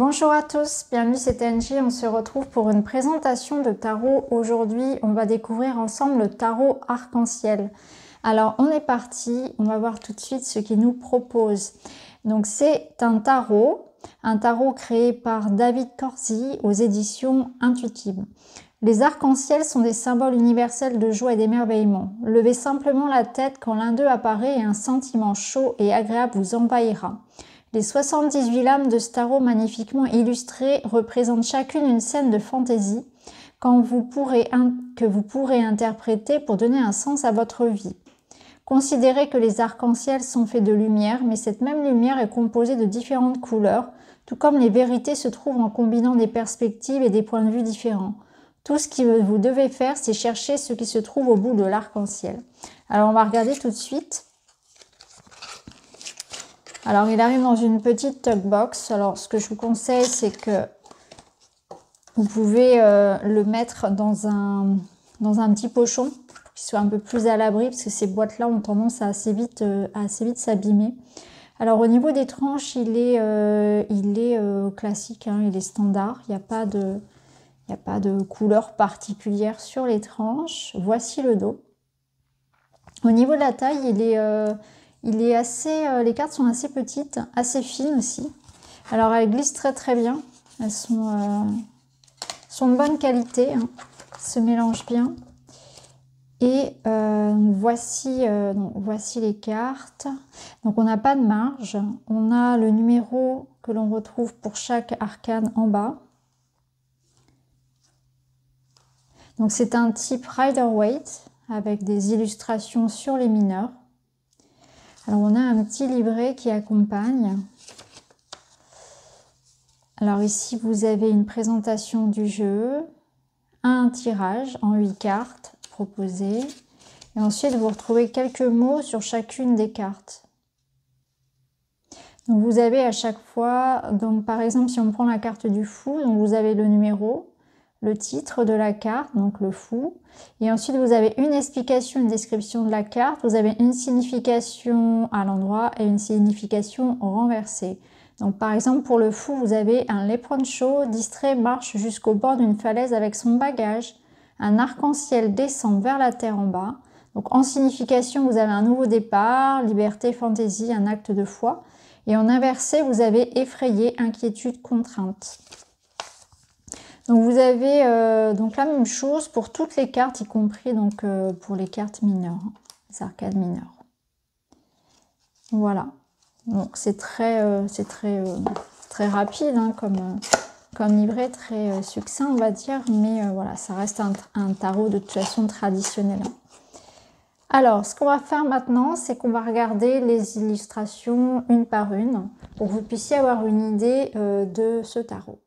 Bonjour à tous, bienvenue c'est Angie, on se retrouve pour une présentation de tarot. Aujourd'hui, on va découvrir ensemble le tarot arc-en-ciel. Alors, on est parti, on va voir tout de suite ce qu'il nous propose. Donc, c'est un tarot créé par David Corsi aux éditions Intuitive. Les arcs-en-ciel sont des symboles universels de joie et d'émerveillement. Levez simplement la tête quand l'un d'eux apparaît et un sentiment chaud et agréable vous envahira. Les 78 lames de ce tarot magnifiquement illustrées représentent chacune une scène de fantaisie que vous pourrez interpréter pour donner un sens à votre vie. Considérez que les arcs-en-ciel sont faits de lumière, mais cette même lumière est composée de différentes couleurs, tout comme les vérités se trouvent en combinant des perspectives et des points de vue différents. Tout ce que vous devez faire, c'est chercher ce qui se trouve au bout de l'arc-en-ciel. Alors, on va regarder tout de suite. Alors, il arrive dans une petite tuck box. Alors, ce que je vous conseille, c'est que vous pouvez le mettre dans un petit pochon pour qu'il soit un peu plus à l'abri, parce que ces boîtes-là ont tendance à assez vite s'abîmer. Alors, au niveau des tranches, il est classique, hein, il est standard. Il n'y a pas de couleur particulière sur les tranches. Voici le dos. Au niveau de la taille, les cartes sont assez petites, assez fines aussi. Alors elles glissent très très bien. Elles sont de bonne qualité, hein, se mélangent bien. Et voici les cartes. Donc on n'a pas de marge. On a le numéro que l'on retrouve pour chaque arcane en bas. Donc c'est un type Rider-Waite avec des illustrations sur les mineurs. Alors on a un petit livret qui accompagne. Alors ici vous avez une présentation du jeu, un tirage en 8 cartes proposées. Et ensuite vous retrouvez quelques mots sur chacune des cartes. Donc vous avez à chaque fois, donc par exemple si on prend la carte du fou, donc vous avez le numéro, le titre de la carte, donc le fou, et ensuite vous avez une explication, une description de la carte, vous avez une signification à l'endroit et une signification renversée. Donc par exemple pour le fou, vous avez un leprechaun distrait marche jusqu'au bord d'une falaise avec son bagage, un arc-en-ciel descend vers la terre en bas. Donc en signification, vous avez un nouveau départ, liberté, fantaisie, un acte de foi, et en inversé, vous avez effrayé, inquiétude, contrainte. Donc vous avez donc la même chose pour toutes les cartes, y compris donc pour les cartes mineures, les arcades mineures. Voilà. Donc c'est très rapide hein, comme livret, très succinct on va dire, mais voilà, ça reste un tarot de toute façon traditionnel. Alors, ce qu'on va faire maintenant, c'est qu'on va regarder les illustrations une par une pour que vous puissiez avoir une idée de ce tarot.